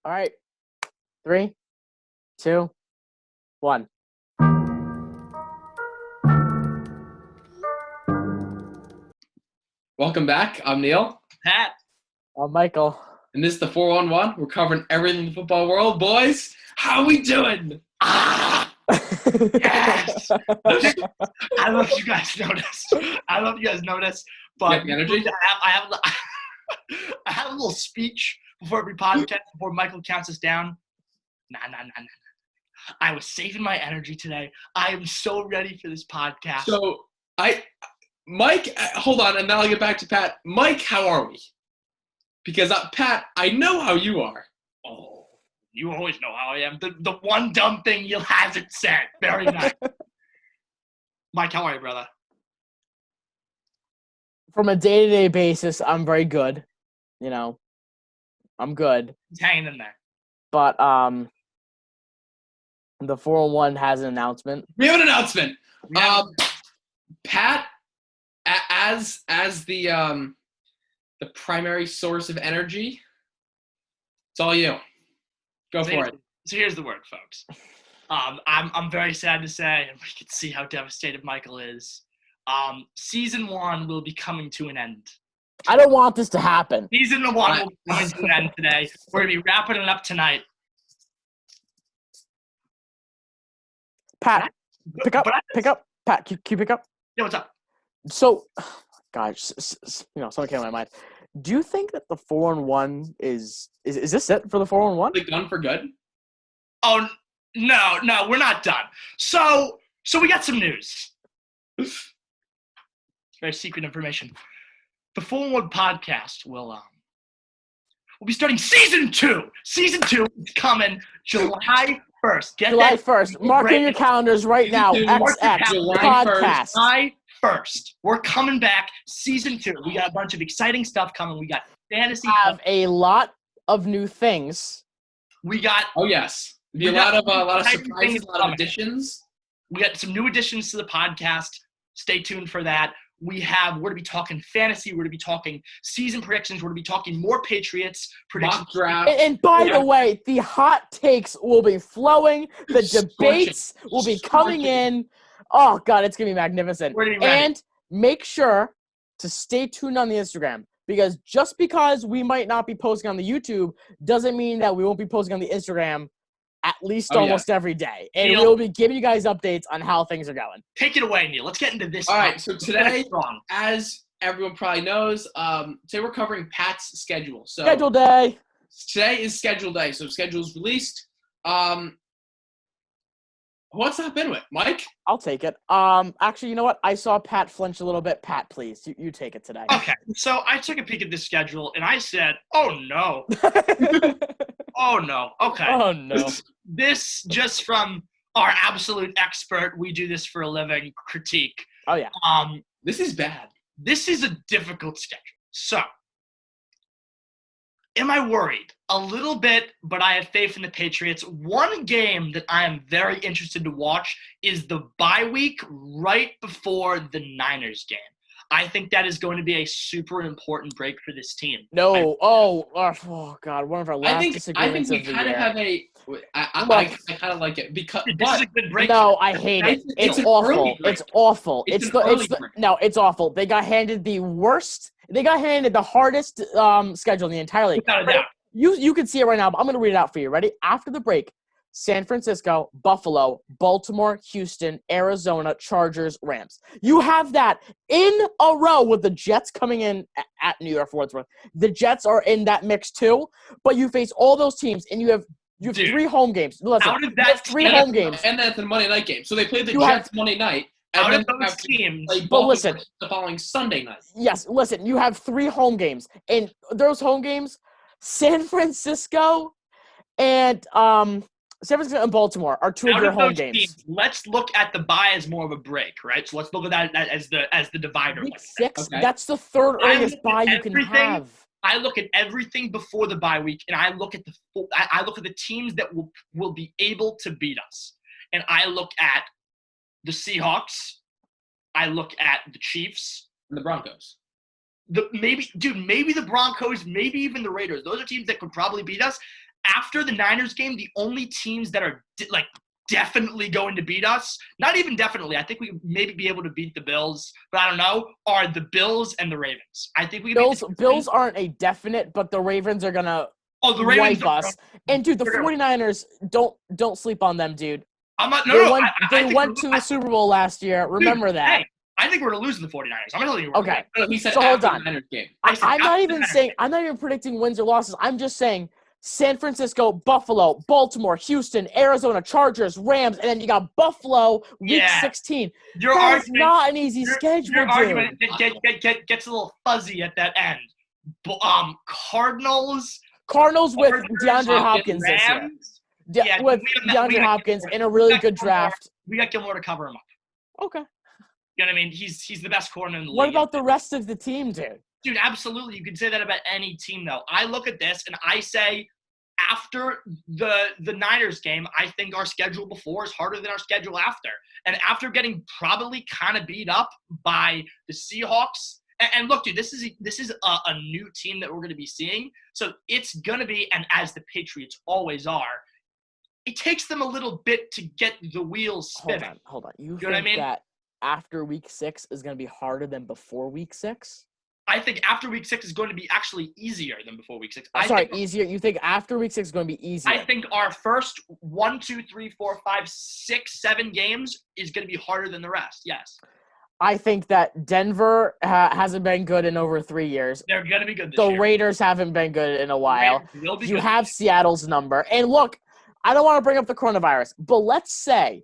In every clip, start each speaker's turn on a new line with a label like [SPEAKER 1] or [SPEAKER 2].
[SPEAKER 1] All right. 3, 2, 1.
[SPEAKER 2] Welcome back. I'm Neil.
[SPEAKER 3] Pat.
[SPEAKER 1] Michael.
[SPEAKER 2] And this is the 411. We're covering everything in the football world. Boys, how we doing?
[SPEAKER 3] Yes! I don't know if you guys noticed. But
[SPEAKER 2] the energy?
[SPEAKER 3] I have a little speech before every podcast, before Michael counts us down. Nah. I was saving my energy today. I am so ready for this podcast.
[SPEAKER 2] So, Mike, hold on, and then I'll get back to Pat. Mike, how are we? Because, Pat, I know how you are.
[SPEAKER 3] Oh, you always know how I am. The one dumb thing you hasn't said. Very nice. Mike, how are you, brother?
[SPEAKER 1] From a day-to-day basis, I'm very good. You know, I'm good.
[SPEAKER 3] He's hanging in there.
[SPEAKER 1] But the 401 has an announcement.
[SPEAKER 2] We have an announcement.
[SPEAKER 3] Yeah.
[SPEAKER 2] Pat, as the primary source of energy, it's all you. Go for it.
[SPEAKER 3] So here's the word, folks. I'm very sad to say, and we can see how devastated Michael is. Season 1 will be coming to an end.
[SPEAKER 1] I don't want this to happen.
[SPEAKER 3] Season 1 will be coming to an end today. We're going to be wrapping it up tonight.
[SPEAKER 1] Pat, pick up. Pat, can you pick up?
[SPEAKER 3] Yeah, what's up?
[SPEAKER 1] So, gosh, something came to my mind. Do you think that the 4-1 is this it for the 4-1?
[SPEAKER 2] Like done for good?
[SPEAKER 3] Oh, no, we're not done. So we got some news. It's very secret information. The 4-1 podcast will be starting season 2. Season 2 is coming July 1st.
[SPEAKER 1] July 1st. Mark in your calendars right now. XX
[SPEAKER 2] July
[SPEAKER 1] podcast.
[SPEAKER 3] July 1st. We're coming back. Season 2. We got a bunch of exciting stuff coming. We got fantasy.
[SPEAKER 1] Have a lot of new things.
[SPEAKER 3] We got.
[SPEAKER 2] Oh yes. Be a lot of surprises, a lot of additions.
[SPEAKER 3] We got some new additions to the podcast. Stay tuned for that. We're going to be talking fantasy. We're going to be talking season predictions. We're going to be talking more Patriots predictions.
[SPEAKER 2] Mock draft.
[SPEAKER 1] And by the way, the hot takes will be flowing. The debates will be coming in. Oh, God, it's going to be magnificent.
[SPEAKER 3] We're going to be ready.
[SPEAKER 1] And make sure to stay tuned on the Instagram, because just because we might not be posting on the YouTube doesn't mean that we won't be posting on the Instagram at least almost every day. And
[SPEAKER 3] Neil,
[SPEAKER 1] we'll be giving you guys updates on how things are going.
[SPEAKER 3] Take it away, Neil. Let's get into this.
[SPEAKER 2] All right, so today, as everyone probably knows, today we're covering Pat's schedule. So
[SPEAKER 1] Schedule day.
[SPEAKER 2] Today is schedule day, so schedule's released. What's that been with, Mike?
[SPEAKER 1] I'll take it. Actually, you know what? I saw Pat flinch a little bit. Pat, please, you take it today.
[SPEAKER 3] Okay, so I took a peek at this schedule, and I said, oh, no. Oh, no. Okay.
[SPEAKER 1] Oh, no.
[SPEAKER 3] This just from our absolute expert, we do this for a living, critique.
[SPEAKER 1] Oh, yeah.
[SPEAKER 2] This is bad.
[SPEAKER 3] This is a difficult schedule. So, am I worried? A little bit, but I have faith in the Patriots. One game that I am very interested to watch is the bye week right before the Niners game. I think that is going to be a super important break for this team.
[SPEAKER 1] No. Oh God. One of our last disagreements
[SPEAKER 2] I think we kind of have a – I kind of like it. Because
[SPEAKER 3] this is a good break.
[SPEAKER 1] No, I hate it. It's awful. It's awful. It's awful. They got handed the worst – they got handed the hardest schedule in the entire league.
[SPEAKER 3] Without a doubt.
[SPEAKER 1] You can see it right now, but I'm going to read it out for you. Ready? After the break, San Francisco, Buffalo, Baltimore, Houston, Arizona, Chargers, Rams. You have that in a row with the Jets coming in at New York for what's worth. The Jets are in that mix too, but you face all those teams, and you have 3 home games. Listen,
[SPEAKER 3] out of that,
[SPEAKER 1] 3 home games.
[SPEAKER 2] And that's the Monday night game. So they played the Jets Monday night.
[SPEAKER 3] Out of those teams.
[SPEAKER 1] But listen.
[SPEAKER 2] The following Sunday night.
[SPEAKER 1] Yes, listen, you have 3 home games. And those home games, San Francisco and Baltimore are 2 of your home games.
[SPEAKER 3] Teams, let's look at the bye as more of a break, right? So let's look at that as the divider.
[SPEAKER 1] Week 6, okay. That's the third earliest bye you can have.
[SPEAKER 3] I look at everything before the bye week, and I look at the teams that will be able to beat us. And I look at the Seahawks. I look at the Chiefs.
[SPEAKER 2] And the Broncos.
[SPEAKER 3] Maybe the Broncos, maybe even the Raiders. Those are teams that could probably beat us. after the Niners game, the only teams that are definitely going to beat us, not even definitely, I think we maybe be able to beat the Bills, but I don't know, are the Bills and the Ravens. I think we can beat the
[SPEAKER 1] Bills aren't a definite, but the Ravens are going to
[SPEAKER 3] the Ravens
[SPEAKER 1] wipe us. And, dude, the 49ers, don't sleep on them, dude.
[SPEAKER 3] I'm not,
[SPEAKER 1] They went to the Super Bowl last year. Remember that.
[SPEAKER 3] Hey, I think we're going to lose to the 49ers. I'm telling you.
[SPEAKER 1] Okay.
[SPEAKER 2] He said
[SPEAKER 1] So hold
[SPEAKER 2] after
[SPEAKER 1] on.
[SPEAKER 2] the Niners game.
[SPEAKER 1] I'm not even predicting wins or losses. I'm just saying San Francisco, Buffalo, Baltimore, Houston, Arizona, Chargers, Rams, and then you got Buffalo week 16. That is not an easy schedule,
[SPEAKER 3] your
[SPEAKER 1] dude.
[SPEAKER 3] argument gets a little fuzzy at that end. Cardinals
[SPEAKER 1] with DeAndre Hopkins this year. With DeAndre Hopkins in a really good draft.
[SPEAKER 3] We got Gilmore to cover him up.
[SPEAKER 1] Okay.
[SPEAKER 3] You know what I mean? He's the best corner in the league.
[SPEAKER 1] What about the rest of the team, dude?
[SPEAKER 3] Dude, absolutely. You can say that about any team, though. I look at this and I say after the Niners game, I think our schedule before is harder than our schedule after. And after getting probably kind of beat up by the Seahawks, and look, dude, this is a new team that we're going to be seeing. So it's going to be, and as the Patriots always are, it takes them a little bit to get the wheels spinning.
[SPEAKER 1] Hold on. You
[SPEAKER 3] know what I mean?
[SPEAKER 1] That after week 6 is going to be harder than before week 6?
[SPEAKER 3] I think after week 6 is going to be actually easier than before week 6.
[SPEAKER 1] Easier? You think after week 6 is going to be easier?
[SPEAKER 3] I think our first 1, 2, 3, 4, 5, 6, 7 games is going to be harder than the rest. Yes.
[SPEAKER 1] I think that Denver hasn't been good in over 3 years.
[SPEAKER 3] They're going to be good this year.
[SPEAKER 1] The Raiders haven't been good in a while. You have Seattle's number. And look, I don't want to bring up the coronavirus, but let's say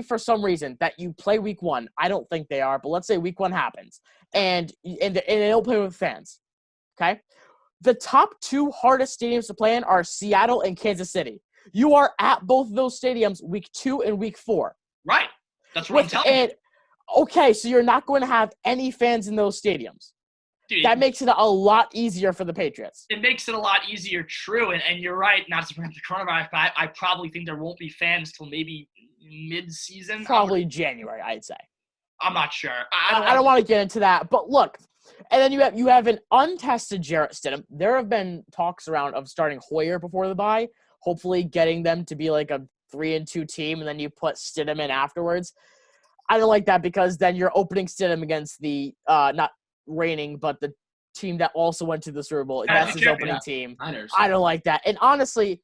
[SPEAKER 1] for some reason that you play week 1. I don't think they are, but let's say week 1 happens and they don't play with fans. Okay? The top 2 hardest stadiums to play in are Seattle and Kansas City. You are at both of those stadiums week 2 and week 4.
[SPEAKER 3] Right. That's what I'm telling you.
[SPEAKER 1] Okay, so you're not going to have any fans in those stadiums. Dude, that makes it a lot easier for the Patriots.
[SPEAKER 3] It makes it a lot easier, true. And you're right, not to bring up the coronavirus, but I probably think there won't be fans till maybe mid-season.
[SPEAKER 1] Probably January, I'd say.
[SPEAKER 3] I'm not sure.
[SPEAKER 1] I don't want to get into that. But look, and then you have an untested Jarrett Stidham. There have been talks around of starting Hoyer before the bye, hopefully getting them to be like a 3-2 team, and then you put Stidham in afterwards. I don't like that because then you're opening Stidham against the not reigning, but the team that also went to the Super Bowl. That's his opening team. I don't like that. And honestly,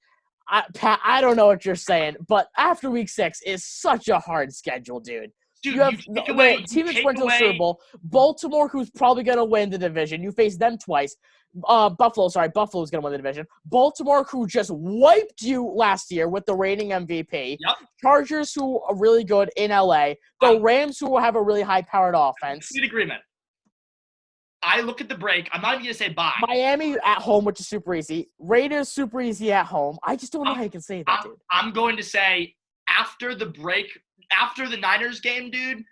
[SPEAKER 1] Pat, I don't know what you're saying, but after week 6 is such a hard schedule, dude. You have the team that went to the Super Bowl, Baltimore, who's probably going to win the division. You face them twice. Buffalo's going to win the division. Baltimore, who just wiped you last year with the reigning MVP.
[SPEAKER 3] Yep.
[SPEAKER 1] Chargers, who are really good in LA. The Rams, who have a really high-powered offense.
[SPEAKER 3] Complete agreement. I look at the break. I'm not even going to say bye.
[SPEAKER 1] Miami at home, which is super easy. Raiders, super easy at home. I just don't know how you can say that, dude.
[SPEAKER 3] I'm going to say after the break, after the Niners game, dude,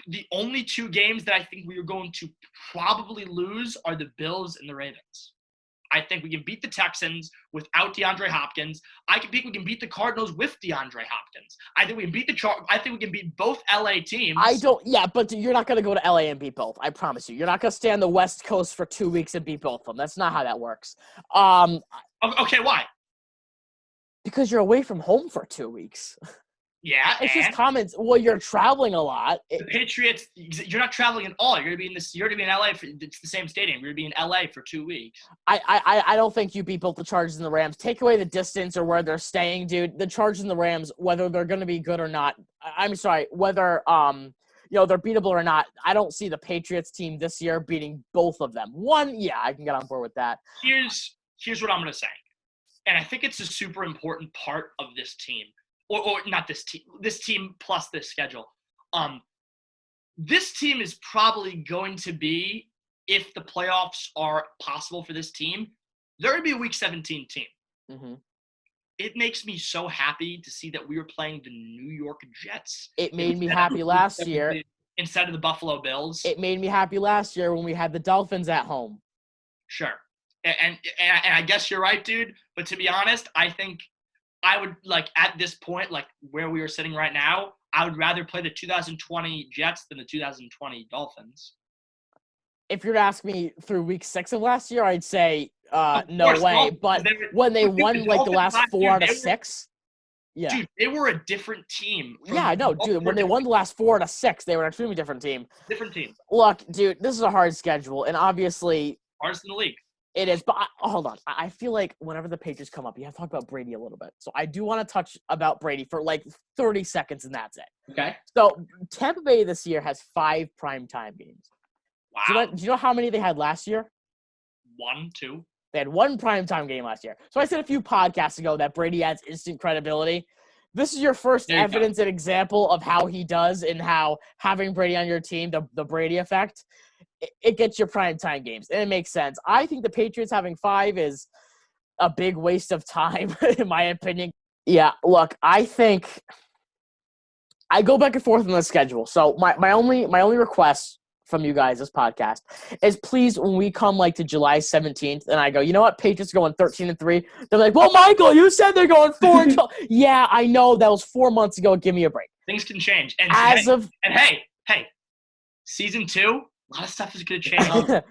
[SPEAKER 3] the only 2 games that I think we are going to probably lose are the Bills and the Ravens. I think we can beat the Texans without DeAndre Hopkins. I think we can beat the Cardinals with DeAndre Hopkins. I think we can beat I think we can beat both LA teams.
[SPEAKER 1] But you're not going to go to LA and beat both. I promise you. You're not going to stay on the West Coast for 2 weeks and beat both of them. That's not how that works.
[SPEAKER 3] Okay, why?
[SPEAKER 1] Because you're away from home for 2 weeks.
[SPEAKER 3] Yeah,
[SPEAKER 1] it's just comments. Well, you're traveling a lot.
[SPEAKER 3] The Patriots, you're not traveling at all. You're gonna be in LA. It's the same stadium. You're gonna be in LA for 2 weeks.
[SPEAKER 1] I don't think you beat both the Chargers and the Rams. Take away the distance or where they're staying, dude. The Chargers and the Rams, whether they're gonna be good or not. I'm sorry, whether they're beatable or not. I don't see the Patriots team this year beating both of them. One, yeah, I can get on board with that.
[SPEAKER 3] Here's what I'm gonna say, and I think it's a super important part of this team. Or not this team plus this schedule. This team is probably going to be, if the playoffs are possible for this team, they're going to be a Week 17 team.
[SPEAKER 1] Mm-hmm.
[SPEAKER 3] It makes me so happy to see that we were playing the New York Jets.
[SPEAKER 1] It made me happy last year.
[SPEAKER 3] Instead of the Buffalo Bills.
[SPEAKER 1] It made me happy last year when we had the Dolphins at home.
[SPEAKER 3] Sure. And I guess you're right, dude. But to be honest, I think I would, at this point, where we are sitting right now, I would rather play the 2020 Jets than the 2020 Dolphins.
[SPEAKER 1] if you're to ask me through week 6 of last year, I'd say no
[SPEAKER 3] course,
[SPEAKER 1] way.
[SPEAKER 3] well,
[SPEAKER 1] But
[SPEAKER 3] they were-
[SPEAKER 1] when they
[SPEAKER 3] dude,
[SPEAKER 1] won
[SPEAKER 3] the
[SPEAKER 1] like the
[SPEAKER 3] Dolphins
[SPEAKER 1] last
[SPEAKER 3] last
[SPEAKER 1] 4
[SPEAKER 3] year,
[SPEAKER 1] out of
[SPEAKER 3] they were-
[SPEAKER 1] 6, yeah.
[SPEAKER 3] Dude, they were a different team. from
[SPEAKER 1] Yeah, I know,
[SPEAKER 3] all
[SPEAKER 1] dude.
[SPEAKER 3] four
[SPEAKER 1] When they won the
[SPEAKER 3] different
[SPEAKER 1] last 4 out of 6, they were an extremely different team.
[SPEAKER 3] different team.
[SPEAKER 1] Look, dude, this is a hard schedule, and obviously
[SPEAKER 3] Hardest in the league.
[SPEAKER 1] it is. But hold on, I feel like whenever the Patriots come up, you have to talk about Brady a little bit. So I do want to touch about Brady for like 30 seconds, and that's it.
[SPEAKER 2] Okay.
[SPEAKER 1] So Tampa Bay this year has 5 primetime games.
[SPEAKER 3] Wow.
[SPEAKER 1] Do you know how many they had last year?
[SPEAKER 3] 1, 2.
[SPEAKER 1] They had 1 primetime game last year. So I said a few podcasts ago that Brady adds instant credibility. This is your first
[SPEAKER 2] There you
[SPEAKER 1] evidence and example of how he does and how having Brady on your team, the Brady effect, it gets your primetime games. And it makes sense. I think the Patriots having 5 is a big waste of time, in my opinion. Yeah, look, I think I go back and forth on the schedule. So my only request from you guys this podcast is please, when we come like to July 17th and I go, you know what, Patriots going 13-3, they're like, well, Michael, you said they're going 4-12. Yeah, I know that was 4 months ago. Give me a break.
[SPEAKER 3] Things can change. And hey, season 2, a lot of stuff is going to change.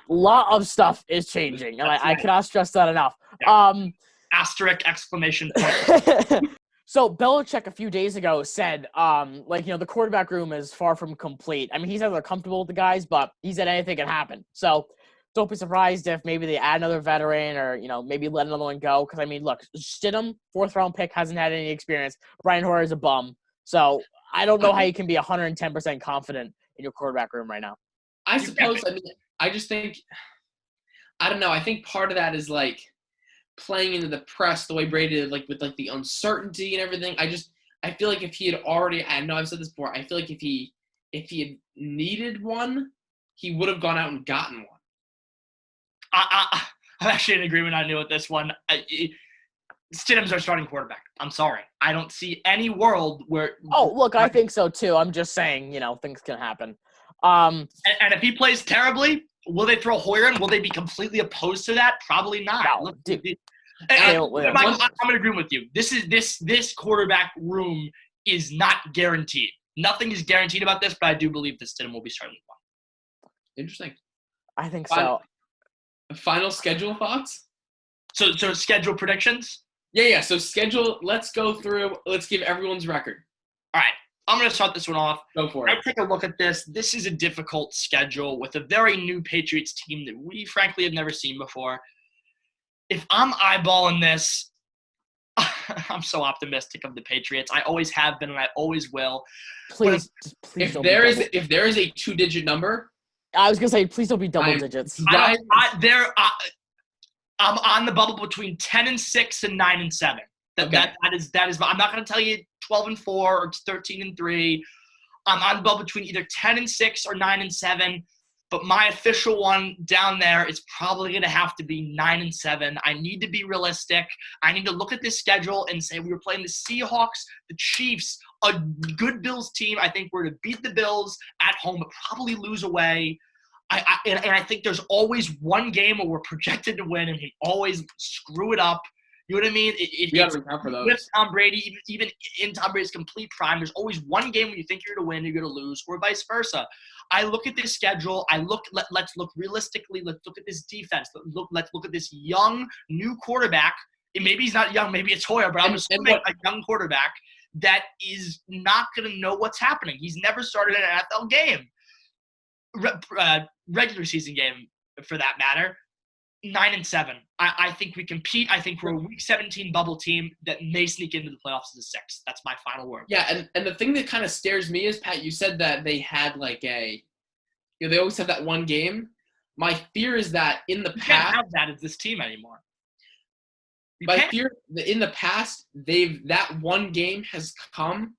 [SPEAKER 1] lot of stuff is changing, and I cannot stress that enough.
[SPEAKER 3] Yeah. Asterisk exclamation point.
[SPEAKER 1] So Belichick a few days ago said, the quarterback room is far from complete. I mean, he's either comfortable with the guys, but he said anything can happen. So don't be surprised if maybe they add another veteran or, maybe let another one go. Because, I mean, look, Stidham, 4th-round pick, hasn't had any experience. Brian Hoyer is a bum. So I don't know how you can be 110% confident in your quarterback room right now.
[SPEAKER 2] I suppose, I just think, I don't know. I think part of that is, like, playing into the press the way Brady did, like, with, like, the uncertainty and everything. I feel like if he had already, I know I've said this before, I feel like if he had needed one, he would have gone out and gotten one.
[SPEAKER 3] I'm actually in agreement on you with this one. Stidham's our starting quarterback. I'm sorry. I don't see any world where.
[SPEAKER 1] Oh, look, I think so too. I'm just saying, things can happen.
[SPEAKER 3] And if he plays terribly, will they throw Hoyer in? Will they be completely opposed to that? Probably not.
[SPEAKER 1] No, dude.
[SPEAKER 3] Michael, I'm agreeing with you. This quarterback room is not guaranteed. Nothing is guaranteed about this, but I do believe that Stidham will be starting one.
[SPEAKER 2] Interesting.
[SPEAKER 1] I think so.
[SPEAKER 2] Final schedule thoughts?
[SPEAKER 3] So schedule predictions?
[SPEAKER 2] Yeah. So schedule, let's go through, let's give everyone's record.
[SPEAKER 3] All right. I'm going to start this one off.
[SPEAKER 2] Go for it.
[SPEAKER 3] I take a look at this. This is a difficult schedule with a very new Patriots team that we frankly have never seen before. If I'm eyeballing this, I'm so optimistic of the Patriots. I always have been, and I always will.
[SPEAKER 1] Please
[SPEAKER 2] if
[SPEAKER 1] don't
[SPEAKER 2] there
[SPEAKER 1] be
[SPEAKER 2] is a 2-digit number,
[SPEAKER 1] I was gonna say, please don't be double digits.
[SPEAKER 3] I'm on the bubble between 10-6 and 9-7. That is. I'm not going to tell you 12-4 or 13-3. I'm on the bubble between either 10-6 or 9-7. But my official one down there is probably going to have to be 9-7. I need to be realistic. I need to look at this schedule and say we were playing the Seahawks, the Chiefs, a good Bills team. I think we're going to beat the Bills at home, but probably lose away. I think there's always one game where we're projected to win, and we always screw it up. You know what I mean?
[SPEAKER 2] You got to account for those.
[SPEAKER 3] With Tom Brady, even in Tom Brady's complete prime, there's always one game where you think you're going to win, you're going to lose, or vice versa. I look at this schedule. Let's look realistically. Let's look at this defense. Let's look at this young new quarterback. And maybe he's not young. Maybe it's Hoyer, but I'm assuming a young quarterback that is not going to know what's happening. He's never started an NFL game, regular season game for that matter. 9-7. I think we compete. I think we're a Week 17 bubble team that may sneak into the playoffs as a 6. That's my final word.
[SPEAKER 2] Yeah, and the thing that kind of scares me is, Pat, you said that they had like they always have that one game. My fear is that in the
[SPEAKER 3] you
[SPEAKER 2] past,
[SPEAKER 3] can't have that as this team anymore.
[SPEAKER 2] Fear in the past, that one game has come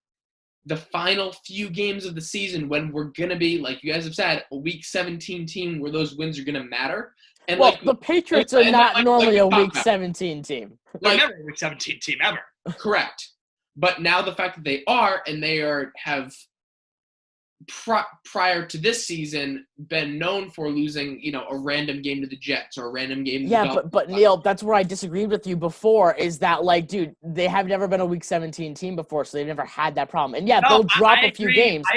[SPEAKER 2] the final few games of the season when we're gonna be, like you guys have said, a Week 17 team where those wins are gonna matter. And
[SPEAKER 1] the Patriots are not normally a Week 17 team.
[SPEAKER 3] They're never a Week 17 team, ever.
[SPEAKER 2] Correct. But now the fact that they are, and they have prior to this season been known for losing, a random game to the Jets or a random game to the Dolphins.
[SPEAKER 1] but Neil, that's where I disagreed with you before, is that, like, dude, they have never been a Week 17 team before, so they've never had that problem. And they'll drop a few games.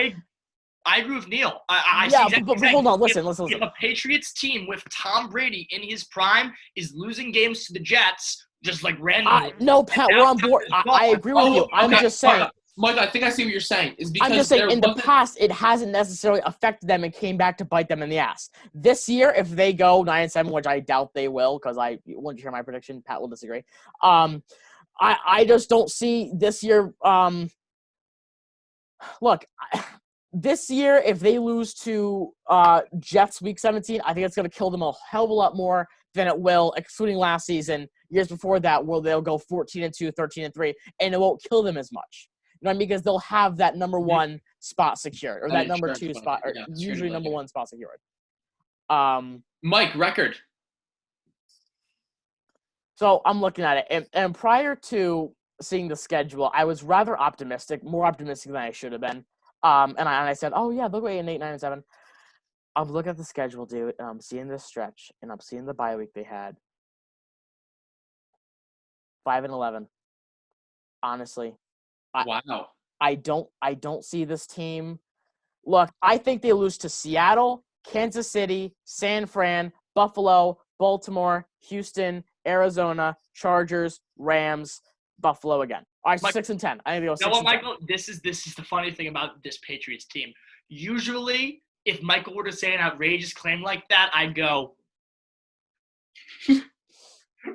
[SPEAKER 3] I agree with Neil. I see
[SPEAKER 1] Yeah,
[SPEAKER 3] exactly.
[SPEAKER 1] but hold on. Listen.
[SPEAKER 3] If a Patriots team with Tom Brady in his prime is losing games to the Jets, just like randomly.
[SPEAKER 1] No, Pat, we're on board. I agree with you. I'm
[SPEAKER 2] okay.
[SPEAKER 1] just saying.
[SPEAKER 2] Mike, I think I see what you're saying. Is because
[SPEAKER 1] I'm just saying,
[SPEAKER 2] there
[SPEAKER 1] in the
[SPEAKER 2] wasn't-
[SPEAKER 1] past, it hasn't necessarily affected them and came back to bite them in the ass. This year, if they go 9-7, which I doubt they will, because once you hear my prediction, Pat will disagree. I just don't see this year. Look, this year, if they lose to Jets Week 17, I think it's going to kill them a hell of a lot more than it will, excluding last season, years before that, where they'll go 14-2, 13-3, and it won't kill them as much. You know what I mean? Because they'll have that number one spot secured, or that number two spot, or usually number one spot secured.
[SPEAKER 2] Mike, record.
[SPEAKER 1] So I'm looking at it, and prior to seeing the schedule, I was rather optimistic, more optimistic than I should have been. And I said, oh yeah, they'll go 8-8, 9-7. I'm looking at the schedule, dude, and I'm seeing this stretch, and I'm seeing the bye week they had. 5-11. Honestly,
[SPEAKER 2] Wow.
[SPEAKER 1] I don't see this team. Look, I think they lose to Seattle, Kansas City, San Fran, Buffalo, Baltimore, Houston, Arizona, Chargers, Rams, Buffalo again. All right, 6-10. I think they go 6-10.
[SPEAKER 3] You know what, Michael? This is the funny thing about this Patriots team. Usually, if Michael were to say an outrageous claim like that, I'd go,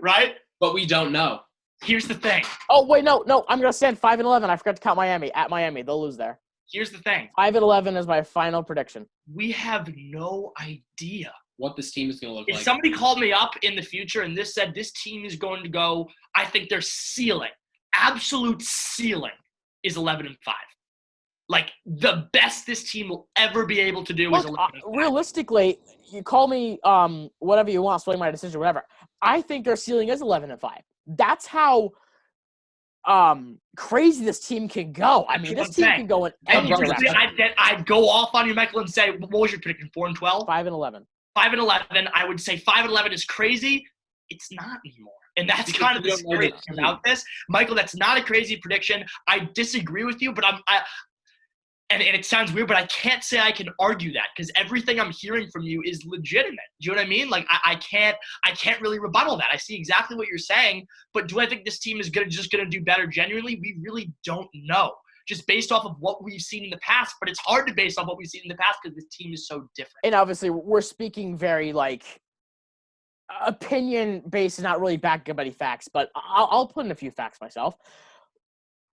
[SPEAKER 3] right?
[SPEAKER 2] But we don't know.
[SPEAKER 3] Here's the thing.
[SPEAKER 1] Oh, wait, no. I'm going to stand 5-11. I forgot to count Miami. At Miami, they'll lose there.
[SPEAKER 3] Here's the thing.
[SPEAKER 1] 5-11 is my final prediction.
[SPEAKER 3] We have no idea
[SPEAKER 2] what this team is going to look
[SPEAKER 3] like.
[SPEAKER 2] If
[SPEAKER 3] somebody called me up in the future and said this team is going to go, I think their ceiling, absolute ceiling, is 11-5. Like, the best this team will ever be able to do is 11-5.
[SPEAKER 1] Realistically, you call me whatever you want, sway my decision, whatever. I think their ceiling is 11-5. That's how crazy this team can go. I mean, this team can go in any direction.
[SPEAKER 3] I'd go off on you, Michael, and say, what was your prediction, 4-12?
[SPEAKER 1] 5-11.
[SPEAKER 3] 5-11. I would say 5-11 is crazy. It's not anymore. And that's kind of the scary thing about this. Michael, that's not a crazy prediction. I disagree with you, but and it sounds weird, but I can't say I can argue that because everything I'm hearing from you is legitimate. Do you know what I mean? Like I can't really rebuttal that. I see exactly what you're saying, but do I think this team is just gonna do better genuinely? We really don't know. Just based off of what we've seen in the past, but it's hard to base off what we've seen in the past because this team is so different.
[SPEAKER 1] And obviously, we're speaking very opinion based, and not really backing up any facts. But I'll put in a few facts myself.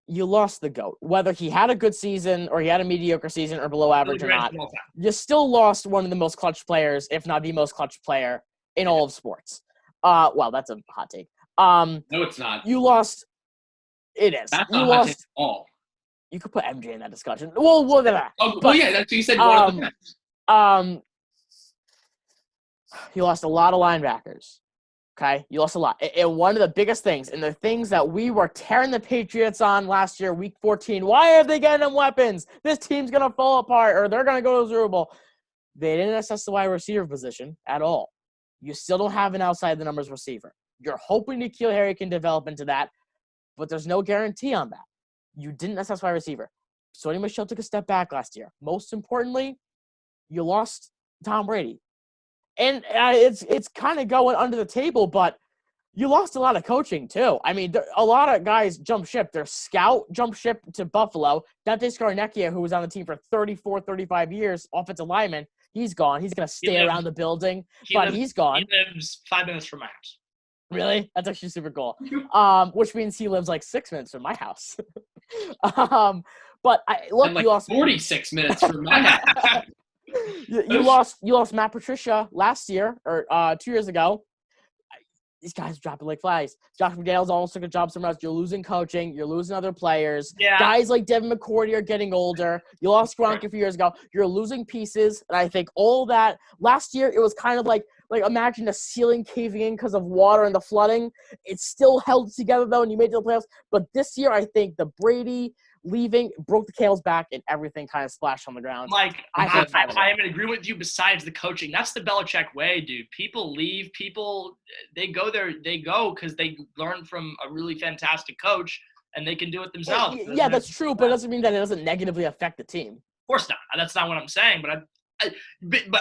[SPEAKER 1] You lost the GOAT. Whether he had a good season or he had a mediocre season or below average or not, you still lost one of the most clutch players, if not the most clutch player in all of sports. Well, that's a hot take.
[SPEAKER 2] No, it's not.
[SPEAKER 1] You lost. It is.
[SPEAKER 2] That's
[SPEAKER 1] you
[SPEAKER 2] not
[SPEAKER 1] lost.
[SPEAKER 2] hot take at all.
[SPEAKER 1] You could put MJ in that discussion. Well,
[SPEAKER 2] yeah, that's what you said. One of the best.
[SPEAKER 1] You lost a lot of linebackers. Okay, you lost a lot. And one of the biggest things, and the things that we were tearing the Patriots on last year, Week 14, why are they getting them weapons? This team's going to fall apart, or they're going to go to the Super Bowl. They didn't assess the wide receiver position at all. You still don't have an outside-the-numbers receiver. You're hoping N'Keal Harry can develop into that, but there's no guarantee on that. You didn't assess wide receiver. Sony Michel took a step back last year. Most importantly, you lost Tom Brady. And it's kind of going under the table, but you lost a lot of coaching too. I mean, a lot of guys jumped ship. Their scout jumped ship to Buffalo. Dante Scarnecchia, who was on the team for 34, 35 years, offensive lineman, he's gone. He's going to stay around the building, but he's gone.
[SPEAKER 3] He lives 5 minutes from my house.
[SPEAKER 1] Really? That's actually super cool. Which means he lives 6 minutes from my house. But you lost
[SPEAKER 2] 46 minutes from my house.
[SPEAKER 1] You lost Matt Patricia last year or 2 years ago. These guys are dropping like flies. Josh McDaniels almost took a job somewhere else. You're losing coaching. You're losing other players.
[SPEAKER 3] Yeah.
[SPEAKER 1] Guys like Devin McCourty are getting older. You lost Gronk a few years ago. You're losing pieces. And I think all that – last year it was kind of like imagine the ceiling caving in because of water and the flooding. It still held together, though, and you made it to the playoffs. But this year I think the Brady – leaving broke the camel's back and everything kind of splashed on the ground.
[SPEAKER 3] Mike, I am in agreement with you besides the coaching. That's the Belichick way, dude. People leave. They go there. They go because they learn from a really fantastic coach and they can do it themselves.
[SPEAKER 1] Yeah, that's true, but it doesn't mean that it doesn't negatively affect the team.
[SPEAKER 3] course not. That's not what I'm saying. But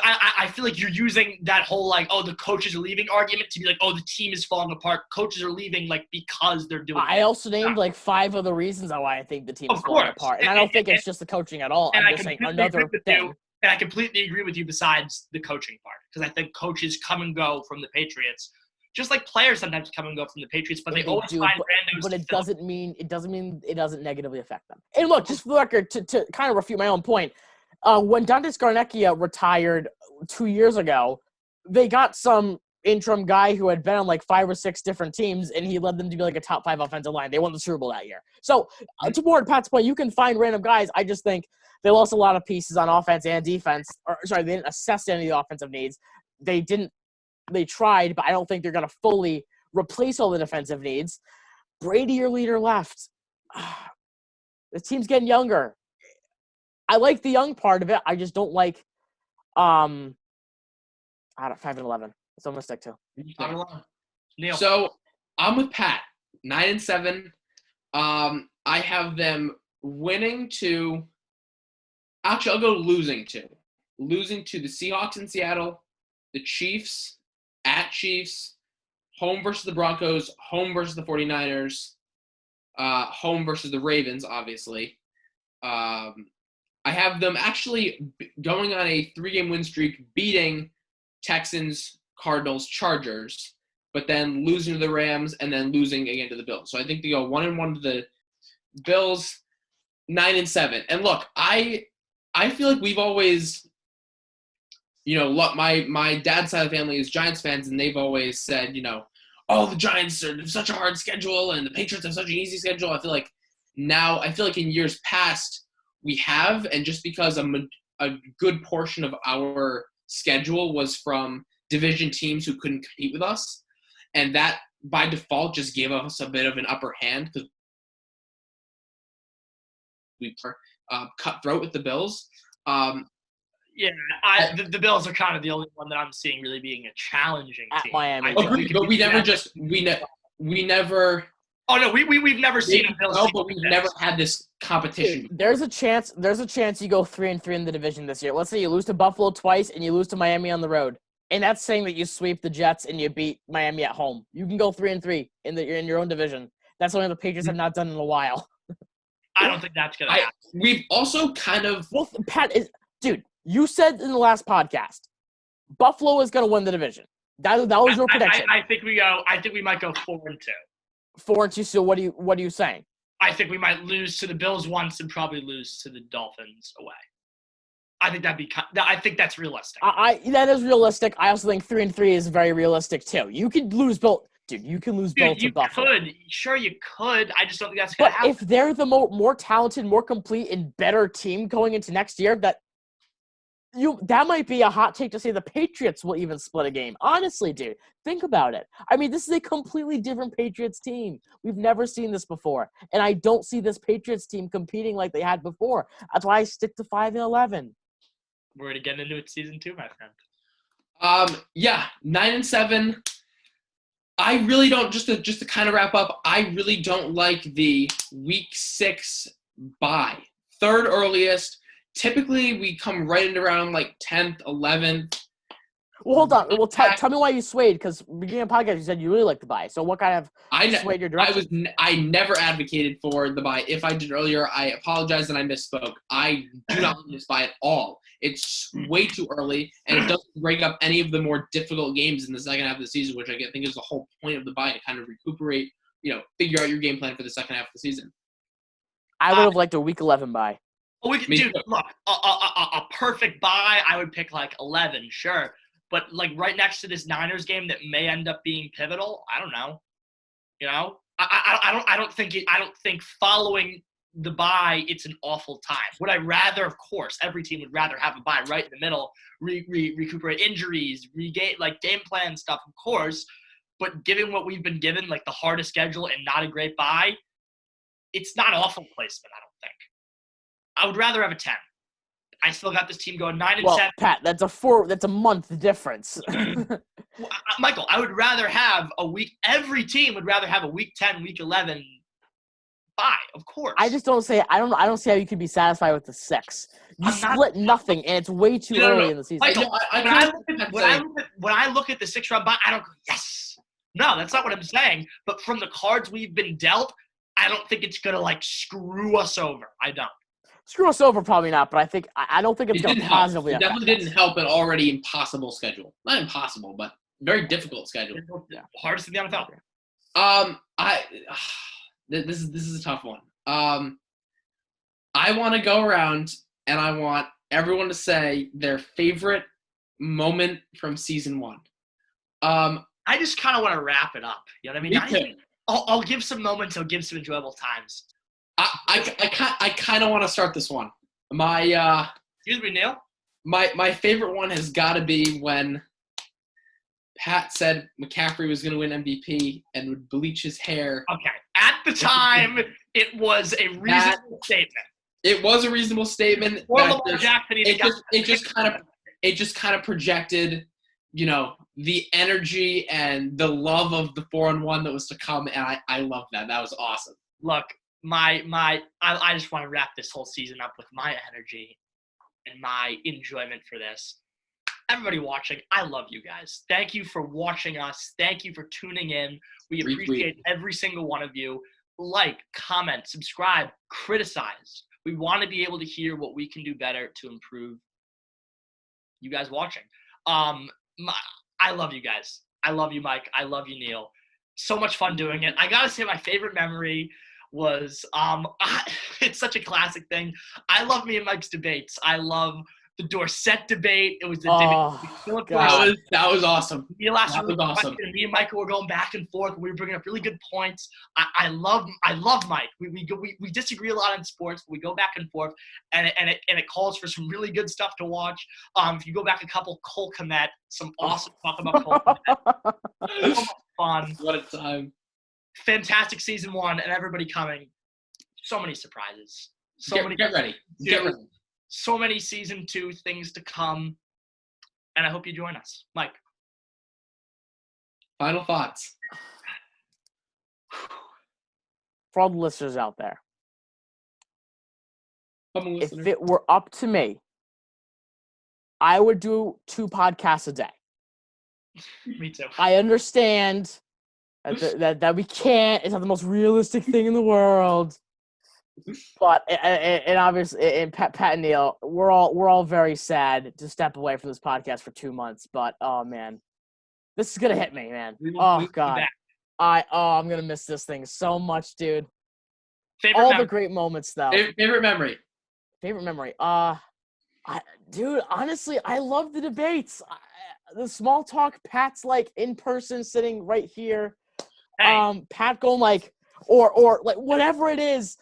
[SPEAKER 3] I feel like you're using that whole like, oh, the coaches are leaving argument to be like, oh, the team is falling apart. Coaches are leaving like because they're doing.
[SPEAKER 1] I also named like 5 other reasons on why I think the team is
[SPEAKER 3] Of
[SPEAKER 1] falling
[SPEAKER 3] course.
[SPEAKER 1] apart, and I don't think it's just the coaching at all.
[SPEAKER 3] and
[SPEAKER 1] I'm
[SPEAKER 3] I
[SPEAKER 1] just saying
[SPEAKER 3] completely
[SPEAKER 1] another
[SPEAKER 3] agree with
[SPEAKER 1] thing.
[SPEAKER 3] you. And I completely agree with you besides the coaching part. Because I think coaches come and go from the Patriots. Just like players sometimes come and go from the Patriots, but they always
[SPEAKER 1] do,
[SPEAKER 3] find
[SPEAKER 1] but,
[SPEAKER 3] randos
[SPEAKER 1] but
[SPEAKER 3] to
[SPEAKER 1] it
[SPEAKER 3] fill.
[SPEAKER 1] doesn't mean it doesn't negatively affect them. And look, just for the record, to kind of refute my own point, when Dante Scarnecchia retired 2 years ago, they got some interim guy who had been on like 5 or 6 different teams, and he led them to be like a top 5 offensive line. They won the Super Bowl that year. So to more Pat's point, you can find random guys. I just think they lost a lot of pieces on offense and defense. They didn't assess any of the offensive needs. They tried, but I don't think they're going to fully replace all the defensive needs. Brady, your leader, left. The team's getting younger. I like the young part of it. I just don't like out of 5-11. That's what I'm gonna stick to.
[SPEAKER 3] Neil.
[SPEAKER 2] So I'm with Pat. 9-7. I have them winning to. Actually, I'll go losing to. Losing to the Seahawks in Seattle, the Chiefs at Chiefs, home versus the Broncos, home versus the 49ers, home versus the Ravens, obviously. I have them actually going on a 3-game win streak, beating Texans, Cardinals, Chargers, but then losing to the Rams and then losing again to the Bills. So I think they go 1-1 to the Bills, 9-7. And look, I feel like we've always, look, my dad's side of the family is Giants fans, and they've always said, oh, the Giants are such a hard schedule and the Patriots have such an easy schedule. I feel like in years past we have, and just because a good portion of our schedule was from division teams who couldn't compete with us, and that by default just gave us a bit of an upper hand because we cut throat with the Bills.
[SPEAKER 3] Yeah, the Bills are kind of the only one that I'm seeing really being a challenging
[SPEAKER 1] At
[SPEAKER 3] team.
[SPEAKER 1] Miami.
[SPEAKER 2] Agreed, but we never.
[SPEAKER 3] Oh no, we've never seen a Bills team.
[SPEAKER 2] But we've never had this competition.
[SPEAKER 1] There's a chance you go 3-3 in the division this year. Let's say you lose to Buffalo twice and you lose to Miami on the road. And that's saying that you sweep the Jets and you beat Miami at home. You can go 3-3 in your own division. That's something the Patriots have not done in a while.
[SPEAKER 3] I don't think that's gonna happen.
[SPEAKER 2] We've also kind of.
[SPEAKER 1] Well, Pat dude. You said in the last podcast, Buffalo is going to win the division. That was your prediction.
[SPEAKER 3] I think we might go 4-2.
[SPEAKER 1] 4-2. So what are you saying?
[SPEAKER 3] I think we might lose to the Bills once and probably lose to the Dolphins away. I think I think that's realistic.
[SPEAKER 1] That is realistic. I also think 3-3 is very realistic too. You could lose both. Dude, you can lose both to Buffalo.
[SPEAKER 3] Sure, you could. I just don't think that's going to happen.
[SPEAKER 1] But if they're the more talented, more complete, and better team going into next year, that might be a hot take to say the Patriots will even split a game. Honestly, dude, think about it. I mean, this is a completely different Patriots team. We've never seen this before. And I don't see this Patriots team competing like they had before. That's why I stick to 5-11.
[SPEAKER 3] We're going to get into it season 2, my friend.
[SPEAKER 2] 9-7. I really don't, just to kind of wrap up, I really don't like the week 6 bye. Third earliest. Typically, we come right in around like 10th, 11th.
[SPEAKER 1] Well, hold on. Well, tell me why you swayed, because beginning of the podcast, you said you really like the bye. So what kind of swayed your direction?
[SPEAKER 2] I never advocated for the bye. If I did earlier, I apologize and I misspoke. I do not like this bye at all. It's way too early, and it doesn't break up any of the more difficult games in the second half of the season, which I think is the whole point of the bye, to kind of recuperate, figure out your game plan for the second half of the season.
[SPEAKER 1] I would have liked a week 11 bye.
[SPEAKER 3] Dude, look, a perfect bye, I would pick like 11, sure. But like right next to this Niners game that may end up being pivotal, I don't know. I don't think following the bye, it's an awful time. Would I rather? Of course, every team would rather have a bye right in the middle, recuperate injuries, regain like game plan stuff, of course. But given what we've been given, like the hardest schedule and not a great bye, it's not awful placement. I don't think. I would rather have a 10. I still got this team going 9-7.
[SPEAKER 1] Well, Pat, that's a month difference.
[SPEAKER 3] Michael, I would rather have a week. Every team would rather have a week 10, week 11 bye, of course.
[SPEAKER 1] I just don't say I don't see how you could be satisfied with the 6. You
[SPEAKER 3] I'm not-
[SPEAKER 1] split nothing, and it's way too
[SPEAKER 3] No, no,
[SPEAKER 1] early
[SPEAKER 3] no.
[SPEAKER 1] in the season.
[SPEAKER 3] Michael,
[SPEAKER 2] I
[SPEAKER 3] when, I
[SPEAKER 2] can't-
[SPEAKER 3] look at, when I look at the 6-round bye, I don't go, yes. No, that's not what I'm saying. But from the cards we've been dealt, I don't think it's gonna like screw us over. I don't.
[SPEAKER 1] Screw us over, probably not, but I don't think it's
[SPEAKER 2] It
[SPEAKER 1] going to
[SPEAKER 2] didn't help.
[SPEAKER 1] positively
[SPEAKER 2] It
[SPEAKER 1] affect
[SPEAKER 2] definitely
[SPEAKER 1] us.
[SPEAKER 2] didn't help an already impossible schedule. Not impossible, but very difficult schedule.
[SPEAKER 3] Hardest in the NFL.
[SPEAKER 2] This is a tough one. I want to go around and I want everyone to say their favorite moment from season 1.
[SPEAKER 3] I just kind of want to wrap it up. You know what I mean?
[SPEAKER 2] Me
[SPEAKER 3] Not
[SPEAKER 2] too.
[SPEAKER 3] even- I'll give some moments. I'll give some enjoyable times.
[SPEAKER 2] I kind of want to start this one. My
[SPEAKER 3] Excuse me, Neil.
[SPEAKER 2] my favorite one has got to be when Pat said McCaffrey was going to win MVP and would bleach his hair.
[SPEAKER 3] Okay. At the time, it was a reasonable statement.
[SPEAKER 2] It was a reasonable statement.
[SPEAKER 3] Or
[SPEAKER 2] that
[SPEAKER 3] Lamar Jackson.
[SPEAKER 2] It just kind of projected, you know, the energy and the love of the 4-1 that was to come, and I love that. That was awesome.
[SPEAKER 3] Look, I just want to wrap this whole season up with my energy and my enjoyment for this. Everybody watching, I love you guys. Thank you for watching us. Thank you for tuning in. We appreciate every single one of you. Like, comment, subscribe, criticize. We want to be able to hear what we can do better to improve you guys watching. I love you guys. I love you, Mike. I love you, Neil. So much fun doing it. I gotta say, my favorite memory was it's such a classic thing. I love me and Mike's debates. I love the Dorsett debate. It was the debate with Philip Dorsett.
[SPEAKER 2] That was awesome.
[SPEAKER 3] Me and
[SPEAKER 2] That was awesome.
[SPEAKER 3] Me and Michael were going back and forth. We were bringing up really good points. I love Mike. We disagree a lot in sports, but we go back and forth, and it calls for some really good stuff to watch. If you go back a couple, Cole Kmet, some awesome talk about Cole Kmet. So much fun.
[SPEAKER 2] What a time.
[SPEAKER 3] Fantastic season 1, and everybody coming. So many surprises.
[SPEAKER 2] Get ready. Get ready.
[SPEAKER 3] So many season 2 things to come, and I hope you join us. Mike.
[SPEAKER 2] Final thoughts.
[SPEAKER 1] For all the listeners out there,
[SPEAKER 2] Come on,
[SPEAKER 1] if
[SPEAKER 2] listener.
[SPEAKER 1] it were up to me, I would do 2 podcasts a day.
[SPEAKER 3] Me too.
[SPEAKER 1] I understand that we can't. It's not the most realistic thing in the world. But and obviously, and Pat and Neil, we're all very sad to step away from this podcast for 2 months. But oh man, this is gonna hit me, man. Oh god, I'm gonna miss this thing so much, dude. The great moments though.
[SPEAKER 2] Favorite memory.
[SPEAKER 1] Favorite memory. Dude, honestly, I love the debates. The small talk. Pat's like in person, sitting right here.
[SPEAKER 3] Hey.
[SPEAKER 1] Pat going like, or like whatever it is.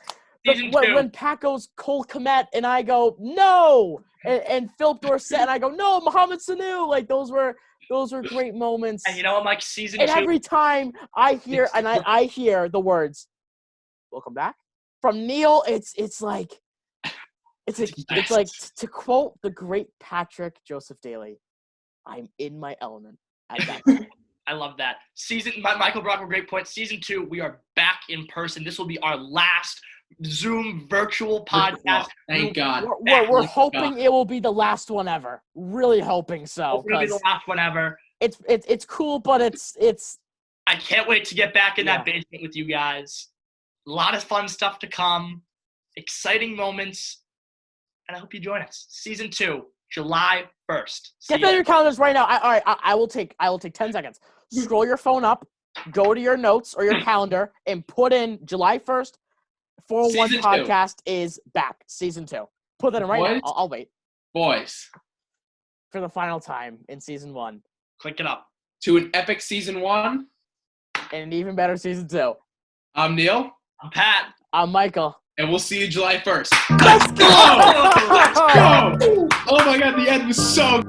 [SPEAKER 1] When Pat goes Cole Kmet and I go no, and Philip Dorsett and I go no, Mohamed Sanu. Like those were great moments.
[SPEAKER 3] And you know what, Mike? Season 2.
[SPEAKER 1] And every time I hear I hear the words "Welcome back" from Neil, it's like to quote the great Patrick Joseph Daly, "I'm in my element" at that point.
[SPEAKER 3] I love that. Michael Brock, great point. Season 2, we are back in person. This will be our last Zoom virtual podcast.
[SPEAKER 2] Thank God.
[SPEAKER 1] We're hoping it will be the last one ever. Really hoping so.
[SPEAKER 3] It'll be the last one ever.
[SPEAKER 1] It's cool, but it's.
[SPEAKER 3] I can't wait to get back in that basement with you guys. A lot of fun stuff to come. Exciting moments. And I hope you join us. Season 2, July 1st.
[SPEAKER 1] Get that in your calendars right now. I will take 10 seconds. Scroll your phone up, go to your notes or your calendar, and put in July 1st. 401 podcast is back. Season 2. Put that in right now. I'll wait.
[SPEAKER 2] Boys.
[SPEAKER 1] For the final time in season 1.
[SPEAKER 3] Click it up.
[SPEAKER 2] To an epic season 1.
[SPEAKER 1] And an even better season 2.
[SPEAKER 2] I'm Neil.
[SPEAKER 3] I'm Pat.
[SPEAKER 1] I'm Michael.
[SPEAKER 2] And we'll see you July 1st.
[SPEAKER 1] Let's go!
[SPEAKER 2] Let's go! Oh my God, the end was so